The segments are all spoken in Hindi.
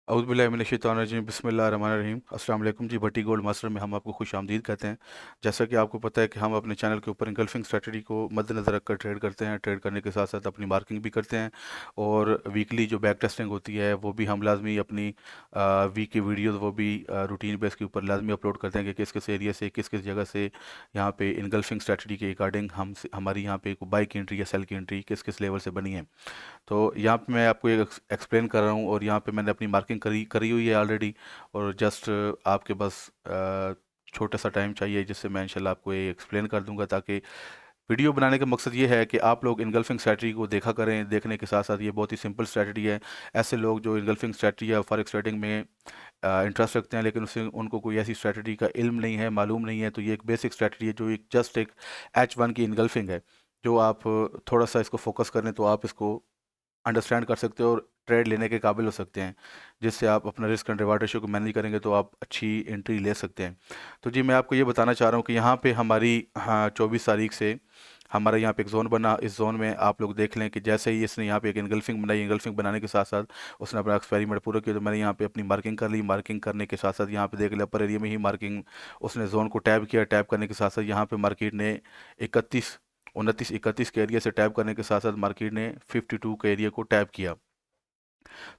औज़ुबिल्लाहिमिनश्शैतानिर्रजीम बिस्मिल्लाहिर्रहमानिर्रहीम। अस्सलाम वालेकुम जी। भट्टी गोल्ड मास्टर में हम आपको खुशामदीद कहते हैं। जैसा कि आपको पता है कि हम अपने चैनल के ऊपर इंगल्फिंग स्ट्रेटजी को मद्देनज़र रखकर ट्रेड करते हैं। ट्रेड करने के साथ साथ अपनी मार्किंग भी करते हैं और वीकली जो बैक टेस्टिंग होती है वो भी हम लाजमी अपनी वीक की वीडियोज़ वो भी रूटीन बेस के ऊपर लाजमी अपलोड करते हैं कि किस किस एरिया से किस किस जगह से यहाँ पे इंगल्फिंग स्ट्रेटजी के अकॉर्डिंग हमारी यहाँ पे बाई की एंट्री या सेल की एंट्री किस किस लेवल से बनी है। तो यहाँ पे मैं आपको एक एक्सप्लेन कर रहा हूँ और यहाँ पे मैंने अपनी मार्किंग करी करी हुई है ऑलरेडी। और जस्ट आपके बस छोटा सा टाइम चाहिए जिससे मैं इंशाल्लाह आपको ये एक्सप्लेन कर दूंगा, ताकि वीडियो बनाने का मकसद ये है कि आप लोग इनगल्फिंग स्ट्रेटजी को देखा करें। देखने के साथ साथ ये बहुत ही सिंपल स्ट्रेटजी है। ऐसे लोग जो इनगल्फिंग स्ट्रेटजी या फॉरेक्स ट्रेडिंग में इंटरेस्ट रखते हैं लेकिन उससे उनको कोई ऐसी स्ट्रेटजी का इल्म नहीं है, मालूम नहीं है, तो ये एक बेसिक स्ट्रेटजी है जो एक जस्ट एक H1 की इनगल्फिंग है। जो आप थोड़ा सा इसको फोकस करें तो आप इसको अंडरस्टैंड कर सकते हो और ट्रेड लेने के काबिल हो सकते हैं, जिससे आप अपना रिस्क एंड रिवार्ड रेशियो को मैनेज करेंगे तो आप अच्छी एंट्री ले सकते हैं। तो जी मैं आपको ये बताना चाह रहा हूँ कि यहाँ पे हमारी 24 तारीख से हमारा यहाँ पे एक जोन बना। इस जोन में आप लोग देख लें कि जैसे ही इसने यहाँ पे एक इनगल्फिंग बनाई, इनगल्फिंग बनाने के साथ साथ उसने अपना एक्सपेरिमेंट पूरा किया, तो मैंने यहाँ पे अपनी मार्किंग कर ली। मार्किंग करने के साथ साथ यहाँ पे देख लिया अपर एरिया में ही मार्किंग उसने जोन को टैप किया। टैप करने के साथ साथ यहाँ पे मार्केट ने 31 के एरिया से टैप करने के साथ साथ मार्केट ने 52 के एरिया को टैप किया।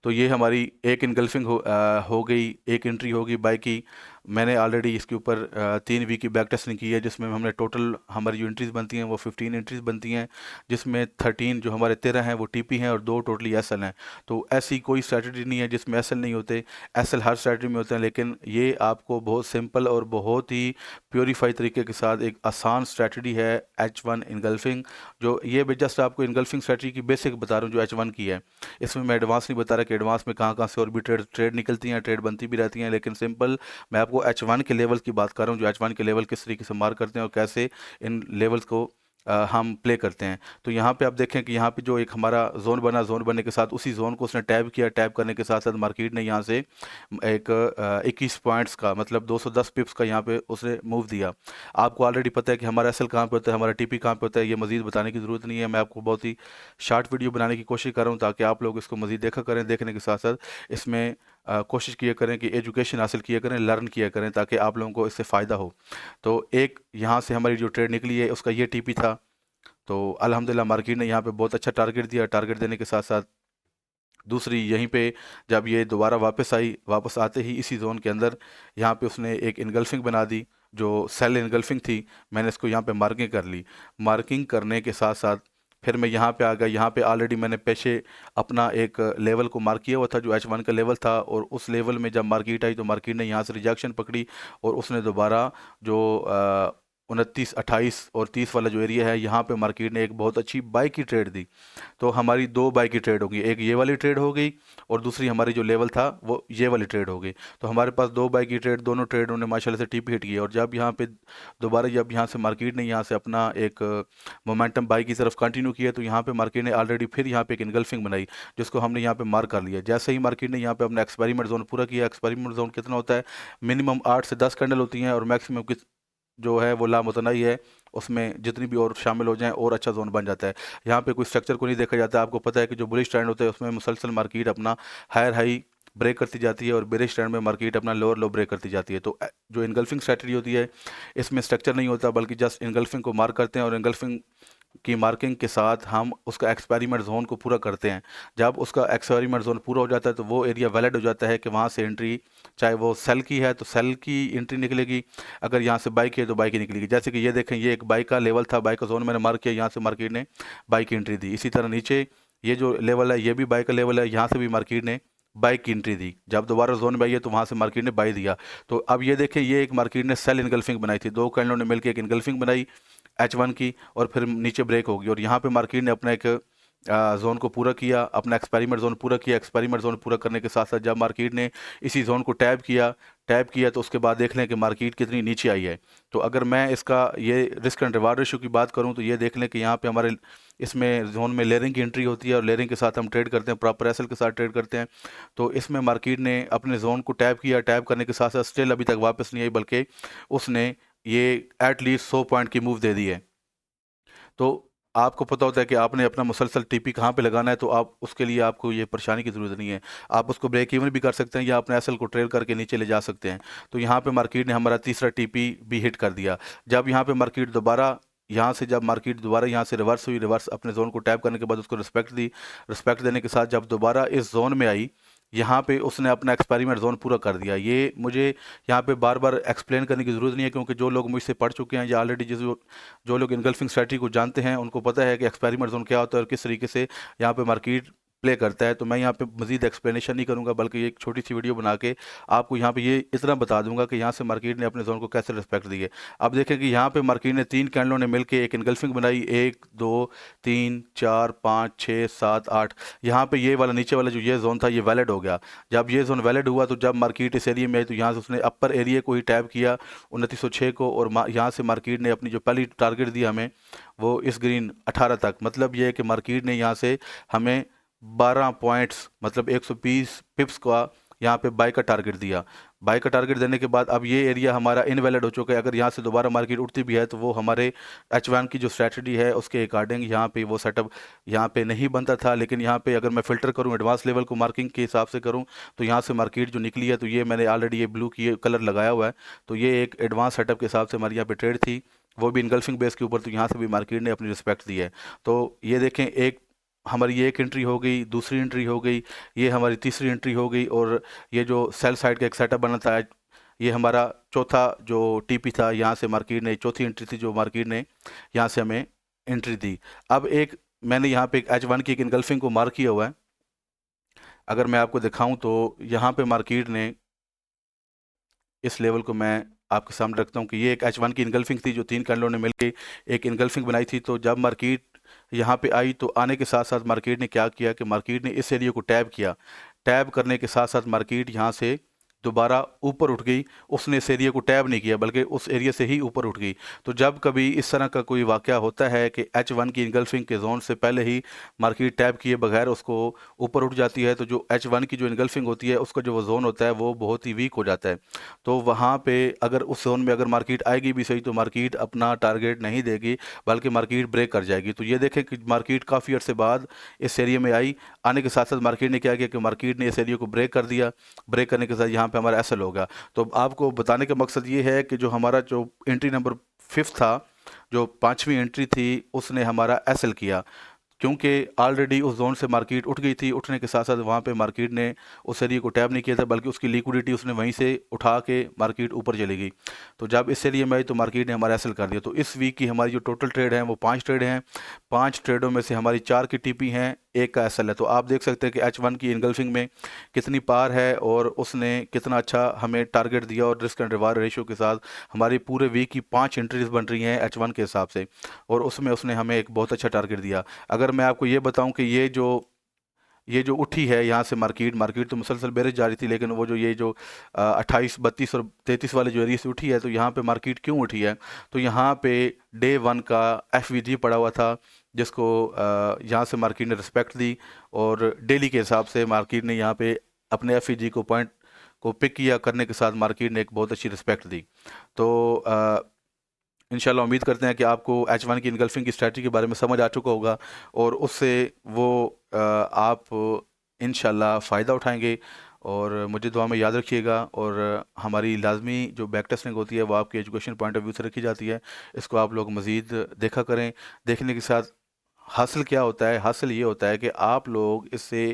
तो ये हमारी एक इनगल्फिंग हो गई, एक एंट्री होगी बाय की। मैंने ऑलरेडी इसके ऊपर 3 वीक की बैक टेस्टिंग की है, जिसमें हमने टोटल हमारी जो एंट्रीज बनती हैं वो 15 एंट्रीज बनती हैं, जिसमें 13 जो हमारे 13 हैं वो टीपी हैं और 2 टोटली एसएल हैं। तो ऐसी कोई स्ट्रैटेजी नहीं है जिसमें एसएल नहीं होते। एसएल हर स्ट्रैटेजी में होते हैं, लेकिन ये आपको बहुत सिंपल और बहुत ही प्योरीफाई तरीके के साथ एक आसान स्ट्रैटेजी है H1 इनगल्फिंग। जो ये जस्ट आपको इनगल्फिंग स्ट्रैटेजी की बेसिक बता रहा हूँ जो H1 की है। इसमें मैं एडवांस नहीं बता रहा कि एडवांस में कहाँ कहाँ से और भी ट्रेड ट्रेड निकलती हैं, ट्रेड बनती भी रहती हैं, लेकिन सिंपल मैं आपको H1 के लेवल की बात कर रहा हूँ। जो H1 के लेवल किस तरीके से मार करते हैं और कैसे इन लेवल्स को हम प्ले करते हैं। तो यहाँ पे आप देखें कि यहाँ पे जो एक हमारा जोन बना, जोन बनने के साथ उसी जोन को उसने टैप किया। टैप करने के साथ साथ मार्केट ने यहाँ से एक 21 पॉइंट्स का मतलब 210 पिप्स का यहाँ पे उसने मूव दिया। आपको ऑलरेडी पता है कि हमारा एसएल कहाँ पे होता है, हमारा टीपी कहाँ पे होता है, ये मजीद बताने की ज़रूरत नहीं है। मैं आपको बहुत ही शॉर्ट वीडियो बनाने की कोशिश कर रहा हूँ ताकि आप लोग इसको मजीद देखा करें। देखने के साथ साथ इसमें कोशिश किया करें कि एजुकेशन हासिल किया करें, लर्न किया करें, ताकि आप लोगों को इससे फ़ायदा हो। तो एक यहाँ से हमारी जो ट्रेड निकली है उसका ये टीपी था। तो अल्हम्दुलिल्लाह मार्केट ने यहाँ पे बहुत अच्छा टारगेट दिया। टारगेट देने के साथ साथ दूसरी यहीं पे जब ये दोबारा वापस आई, वापस आते ही इसी जोन के अंदर यहाँ पे उसने एक इनगल्फिंग बना दी जो सेल इनगल्फिंग थी। मैंने इसको यहाँ पे मार्किंग कर ली। मार्किंग करने के साथ साथ फिर मैं यहाँ पे आ गया। यहाँ पे ऑलरेडी मैंने पेशे अपना एक लेवल को मार्क किया हुआ था जो H1 का लेवल था, और उस लेवल में जब मार्केट आई तो मार्केट ने यहाँ से रिजेक्शन पकड़ी और उसने दोबारा जो 29, 28 और 30 वाला जो एरिया है यहाँ पे मार्केट ने एक बहुत अच्छी बाई की ट्रेड दी। तो हमारी 2 बाई की ट्रेड होगी, एक ये वाली ट्रेड हो गई और दूसरी हमारी जो लेवल था वो ये वाली ट्रेड हो गई। तो हमारे पास 2 बाई की ट्रेड, दोनों ट्रेड उन्होंने माशाल्लाह से टीपी हिट की। और जब यहाँ पे दोबारा जब यहाँ से मार्केट ने यहाँ से अपना एक मोमेंटम बाई की तरफ कंटिन्यू किया, तो यहाँ पे मार्केट ने ऑलरेडी फिर यहाँ पे एक इनगल्फिंग बनाई जिसको हमने यहाँ पे मार्क कर लिया। जैसे ही मार्केट ने यहाँ पे अपना एक्सपेरिमेंट जोन पूरा किया, एक्सपेरिमेंट जोन कितना होता है, मिनिमम 8 से 10 कैंडल होती हैं और मैक्सिमम जो है वो लामुतनाई है, उसमें जितनी भी और शामिल हो जाएं और अच्छा जोन बन जाता है। यहाँ पे कोई स्ट्रक्चर को नहीं देखा जाता। आपको पता है कि जो बुलिश ट्रेंड होता है उसमें मुसलसल मार्केट अपना हायर हाई ब्रेक करती जाती है और बेरिश ट्रेंड में मार्केट अपना लोअर लो ब्रेक करती जाती है। तो जो इनगल्फिंग स्ट्रैटेजी होती है इसमें स्ट्रक्चर नहीं होता, बल्कि जस्ट इनगल्फिंग को मार्क करते हैं और इनगल्फिंग की मार्किंग के साथ हम उसका एक्सपेरिमेंट जोन को पूरा करते हैं। जब उसका एक्सपेरिमेंट जोन पूरा हो जाता है तो वो एरिया वैलिड हो जाता है कि वहाँ से एंट्री, चाहे वो सेल की है तो सेल की एंट्री निकलेगी, अगर यहाँ से बाई की है तो बाई की निकलेगी। जैसे कि ये देखें, ये एक बाई का लेवल था, बाई का जोन मैंने मार्क किया, यहाँ से मार्केट ने बाई की एंट्री दी। इसी तरह नीचे ये जो लेवल है ये भी बाई का लेवल है, यहाँ से भी मार्केट ने बाई की एंट्री दी। जब दोबारा जोन में आई है तो वहाँ से मार्केट ने बाई दिया। तो अब ये देखें, ये एक मार्केट ने सेल इनगल्फिंग बनाई थी, 2 कैंडलों ने मिलकर एक इनगल्फिंग बनाई H1 की और फिर नीचे ब्रेक होगी और यहाँ पे मार्केट ने अपना एक जोन को पूरा किया, अपना एक्सपेरिमेंट जोन पूरा किया। एक्सपेरिमेंट जोन पूरा करने के साथ साथ जब मार्केट ने इसी जोन को टैप किया तो उसके बाद देख लें कि मार्केट कितनी नीचे आई है। तो अगर मैं इसका ये रिस्क एंड रिवार्ड रेशियो की बात करूं तो ये देख लें कि यहाँ पे हमारे इसमें जोन में लेयरिंग की एंट्री होती है और लेयरिंग के साथ हम ट्रेड करते हैं, प्रॉपर एसएल के साथ ट्रेड करते हैं। तो इसमें मार्केट ने अपने जोन को टैप किया, टैप करने के साथ साथ स्टिल अभी तक वापस नहीं आई, बल्कि उसने ये एटलीस्ट 100 पॉइंट की मूव दे दी है। तो आपको पता होता है कि आपने अपना मुसलसल टीपी कहाँ पे लगाना है, तो आप उसके लिए आपको ये परेशानी की ज़रूरत नहीं है। आप उसको ब्रेक इवन भी कर सकते हैं या अपने एसएल को ट्रेल करके नीचे ले जा सकते हैं। तो यहाँ पे मार्केट ने हमारा तीसरा टीपी भी हिट कर दिया। जब यहाँ पे मार्केट दोबारा यहाँ से जब मार्केट दोबारा यहाँ से रिवर्स हुई, रिवर्स अपने जोन को टैप करने के बाद उसको रिस्पेक्ट दी, रिस्पेक्ट देने के साथ जब दोबारा इस जोन में आई, यहाँ पे उसने अपना एक्सपेरिमेंट जोन पूरा कर दिया। ये मुझे यहाँ पे बार बार एक्सप्लेन करने की ज़रूरत नहीं है, क्योंकि जो लोग मुझसे पढ़ चुके हैं या ऑलरेडी जो लोग इनगल्फिंग स्ट्रेटजी को जानते हैं उनको पता है कि एक्सपेरिमेंट जोन क्या होता है और किस तरीके से यहाँ पे मार्केट प्ले करता है। तो मैं यहाँ पे मजीद एक्सप्लेनेशन नहीं करूँगा, बल्कि एक छोटी सी वीडियो बना के आपको यहाँ पे ये इतना बता दूंगा कि यहाँ से मार्केट ने अपने जोन को कैसे रिस्पेक्ट दी है। अब देखें कि यहाँ पे मार्केट ने 3 कैंडलों ने मिलकर एक इनगल्फिंग बनाई, 1 2 3 4 5 6 7 8। यहाँ पे ये वाला नीचे वाला जो ये जोन था ये वैलिड हो गया। जब ये जोन वैलिड हुआ तो जब मार्केट इस एरिया में आई तो यहाँ से उसने अपर एरिया को ही टैप किया 2906 को, और यहाँ से मार्केट ने अपनी जो पहली टारगेट दी हमें वो इस ग्रीन 18 तक। मतलब ये है कि मार्केट ने यहाँ से हमें 12 पॉइंट्स मतलब 120 पिप्स का यहाँ पे बाय का टारगेट दिया। बाय का टारगेट देने के बाद अब ये एरिया हमारा इनवैलिड हो चुका है। अगर यहाँ से दोबारा मार्केट उठती भी है तो वो हमारे H1 की जो स्ट्रैटेजी है उसके अकॉर्डिंग यहाँ पे वो सेटअप यहाँ पे नहीं बनता था। लेकिन यहाँ पे अगर मैं फ़िल्टर करूँ, एडवांस लेवल को मार्किंग के हिसाब से करूँ, तो यहाँ से मार्केट जो निकली है, तो ये मैंने ऑलरेडी ये ब्लू की कलर लगाया हुआ है, तो ये एक एडवांस सेटअप के हिसाब से हमारी यहाँ पे ट्रेड थी, वो भी इनगल्फिंग बेस के ऊपर। तो यहाँ से भी मार्केट ने अपनी रिस्पेक्ट दी है। तो ये देखें, एक हमारी ये एक एंट्री हो गई, दूसरी एंट्री हो गई, ये हमारी तीसरी एंट्री हो गई, और ये जो सेल साइड का एक सेटअप बना था, ये हमारा चौथा जो टीपी था। यहाँ से मार्केट ने चौथी एंट्री थी जो मार्केट ने यहाँ से हमें एंट्री दी। अब एक मैंने यहाँ पे एक H1 की एक इनगल्फिंग को मार्क किया हुआ है। अगर मैं आपको दिखाऊं तो यहाँ पे मार्केट ने इस लेवल को मैं आपके सामने रखता हूँ कि ये एक H1 की इनगल्फिंग थी जो 3 कैंडलों ने मिलकर एक इनगल्फिंग बनाई थी। तो जब मार्केट यहाँ पे आई तो आने के साथ साथ मार्केट ने क्या किया कि मार्केट ने इस एरिया को टैप किया। टैप करने के साथ साथ मार्केट यहाँ से दोबारा ऊपर उठ गई। उसने इस एरिया को टैप नहीं किया बल्कि उस एरिया से ही ऊपर उठ गई। तो जब कभी इस तरह का कोई वाक़या होता है कि H1 की इनगल्फिंग के जोन से पहले ही मार्केट टैप किए बगैर उसको ऊपर उठ जाती है, तो जो H1 की जो इनगल्फिंग होती है उसका जो वो जोन होता है वो बहुत ही वीक हो जाता है। तो वहाँ पे अगर उस जोन में अगर मार्केट आएगी भी सही तो मार्केट अपना टारगेट नहीं देगी, बल्कि मार्केट ब्रेक कर जाएगी। तो ये देखें कि मार्केट काफ़ी अर्से बाद इस एरिया में आई। आने के साथ साथ मार्केट ने क्या किया कि मार्केट ने इस एरिया को ब्रेक कर दिया। ब्रेक करने के साथ यहाँ पे हमारा एसएल होगा। तो आपको बताने का मकसद ये है कि जो हमारा जो एंट्री नंबर 5 था, जो 5वीं एंट्री थी, उसने हमारा एसएल किया, क्योंकि ऑलरेडी उस जोन से मार्केट उठ गई थी। उठने के साथ साथ वहाँ पे मार्केट ने उस एरिया को टैप नहीं किया था, बल्कि उसकी लिक्विडिटी उसने वहीं से उठा के मार्केट ऊपर चली गई। तो जब इस एरिया में आई तो मार्केट ने हमारा एसएल कर दिया। तो इस वीक की हमारी जो टोटल ट्रेड है वो 5 ट्रेड हैं। 5 ट्रेडों में से हमारी 4 की टीपी हैं, 1 का एसएल है। तो आप देख सकते हैं कि H1 की इनगल्फिंग में कितनी पार है और उसने कितना अच्छा हमें टारगेट दिया, और रिस्क एंड रिवार्ड रेशियो के साथ हमारी पूरे वीक की 5 एंट्रीज बन रही हैं H1 के हिसाब से, और उसमें उसने हमें एक बहुत अच्छा टारगेट दिया। अगर मैं आपको ये बताऊं कि ये जो उठी है यहाँ से मार्केट तो मुसलसल बेरिश जा रही थी, लेकिन वो जो ये जो 28 32 और 33 वाले जो एरिया से उठी है, तो यहाँ पे मार्केट क्यों उठी है? तो यहाँ पे डे 1 का FVG पड़ा हुआ था, जिसको यहाँ से मार्केट ने रिस्पेक्ट दी, और डेली के हिसाब से मार्केट ने यहाँ पे अपने FVG को पॉइंट को पिक किया करने के साथ मार्केट ने एक बहुत अच्छी रिस्पेक्ट दी। तो इंशाल्लाह उम्मीद करते हैं कि आपको H1 की इनगल्फिंग की स्ट्रैटेजी के बारे में समझ आ चुका होगा, और उससे वो आप इंशाल्लाह फ़ायदा उठाएंगे। और मुझे दुआ में याद रखिएगा। और हमारी लाजमी जो बैक टेस्टिंग होती है वो आपके एजुकेशन पॉइंट ऑफ व्यू से रखी जाती है। इसको आप लोग मज़ीद देखा करें। देखने के साथ हासिल क्या होता है? हासिल ये होता है कि आप लोग इससे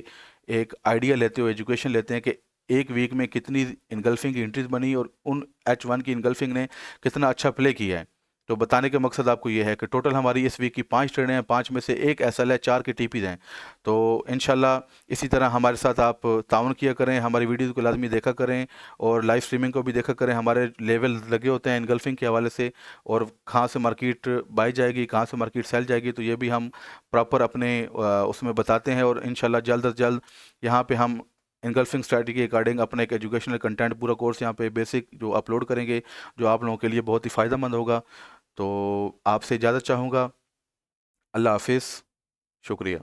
एक आइडिया लेते हो, एजुकेशन लेते हैं कि एक वीक में कितनी इनगल्फिंग की एंट्रीज बनी और उन H1 की इनगल्फिंग ने कितना अच्छा प्ले किया है। तो बताने का मकसद आपको ये है कि टोटल हमारी इस वीक की 5 ट्रेडें हैं, 5 में से 1 एसएल है, 4 के टीपीज हैं। तो इंशाल्लाह इसी तरह हमारे साथ आप ताउन किया करें, हमारी वीडियोज़ को लाजमी देखा करें, और लाइव स्ट्रीमिंग को भी देखा करें। हमारे लेवल लगे होते हैं इनगल्फिंग के हवाले से, और कहाँ से मार्केट बाई जाएगी, कहाँ से मार्केट सेल जाएगी, तो ये भी हम प्रॉपर अपने उसमें बताते हैं। और इंशाल्लाह जल्द अज जल्द यहाँ पर हम इनगल्फिंग स्ट्रैटेजी के अकॉर्डिंग अपना एक एजुकेशनल कंटेंट पूरा कोर्स यहाँ पे बेसिक जो अपलोड करेंगे, जो आप लोगों के लिए बहुत ही फ़ायदेमंद होगा। तो आपसे इजाज़त चाहूँगा। अल्लाह हाफिज़, शुक्रिया।